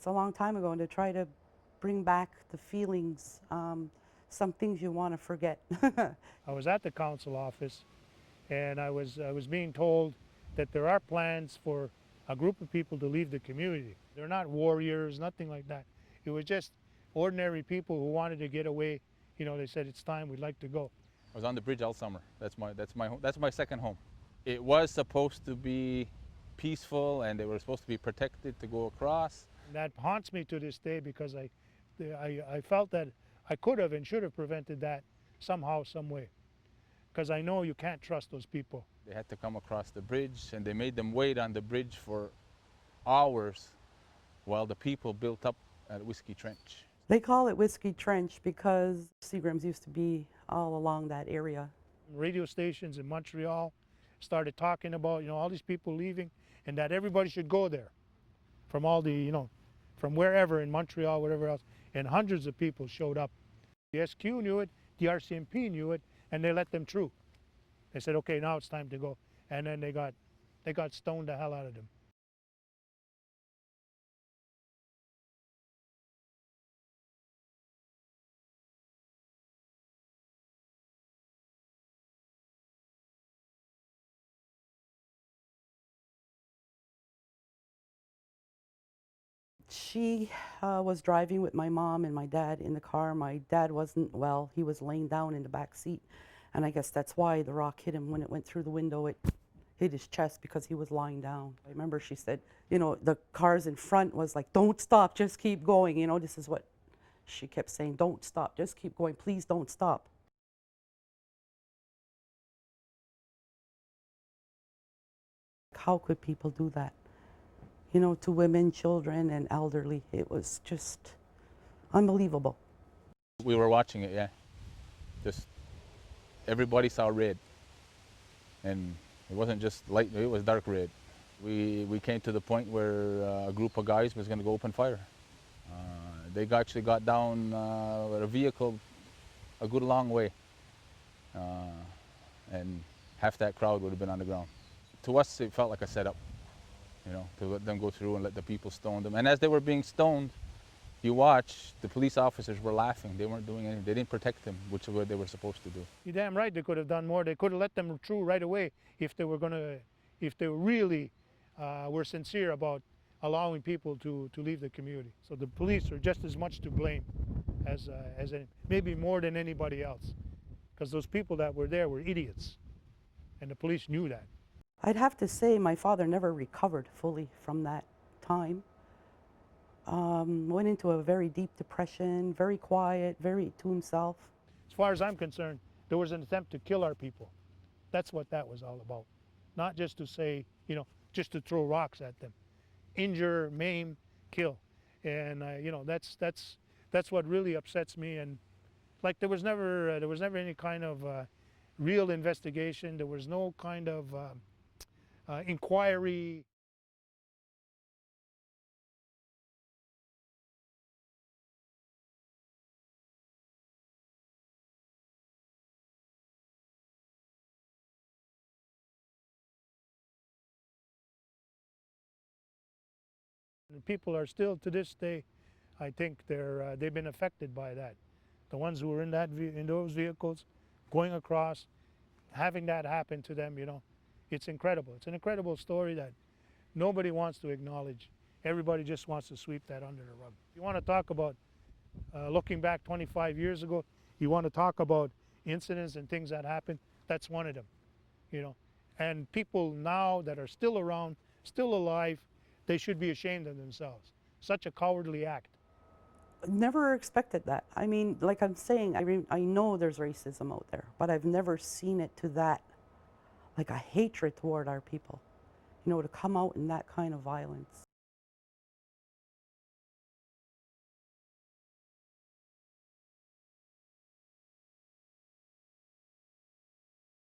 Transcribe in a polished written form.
It's a long time ago, and to try to bring back the feelings, some things you want to forget. I was at the council office, and I was being told that there are plans for a group of people to leave the community. They're not warriors, nothing like that. It was just ordinary people who wanted to get away. You know, they said, it's time, we'd like to go. I was on the bridge all summer. That's my second home. It was supposed to be peaceful, and they were supposed to be protected to go across. That haunts me to this day because I felt that I could have and should have prevented that somehow, some way. Because I know you can't trust those people. They had to come across the bridge, and they made them wait on the bridge for hours while the people built up at Whiskey Trench. They call it Whiskey Trench because Seagrams used to be all along that area. Radio stations in Montreal started talking about, you know, all these people leaving and that everybody should go there from all the, you know, from wherever in Montreal, whatever else. And hundreds of people showed up. The SQ knew it, the RCMP knew it, and they let them through. They said, okay, now it's time to go. And then they got stoned the hell out of them. She was driving with my mom and my dad in the car. My dad wasn't well. He was laying down in the back seat. And I guess that's why the rock hit him when it went through the window. It hit his chest because he was lying down. I remember she said, you know, the cars in front was like, don't stop, just keep going. You know, this is what she kept saying, don't stop, just keep going, please don't stop. How could people do that? You know, to women, children, and elderly. It was just unbelievable. We were watching it, yeah. Just everybody saw red. And it wasn't just light, it was dark red. We came to the point where a group of guys was going to go open fire. They actually got down with a vehicle a good long way. And half that crowd would have been on the ground. To us, it felt like a setup. You know, to let them go through and let the people stone them. And as they were being stoned, you watch, the police officers were laughing. They weren't doing anything. They didn't protect them, which is what they were supposed to do. You're damn right they could have done more. They could have let them through right away if they were if they really were sincere about allowing people to leave the community. So the police are just as much to blame as maybe more than anybody else. Because those people that were there were idiots. And the police knew that. I'd have to say my father never recovered fully from that time. Went into a very deep depression, very quiet, very to himself. As far as I'm concerned, there was an attempt to kill our people. That's what that was all about. Not just to say, you know, just to throw rocks at them. Injure, maim, kill. And, you know, that's what really upsets me. And like there was never any kind of real investigation. There was no kind of inquiry. And people are still, to this day, I think they've been affected by that. The ones who were in those vehicles, going across, having that happen to them, you know, it's incredible. It's an incredible story that nobody wants to acknowledge. Everybody just wants to sweep that under the rug. You want to talk about looking back 25 years ago, you want to talk about incidents and things that happened, that's one of them, you know. And people now that are still around, still alive, they should be ashamed of themselves. Such a cowardly act. Never expected that. I mean, like I'm saying, I know there's racism out there, but I've never seen it to that, like a hatred toward our people, you know, to come out in that kind of violence.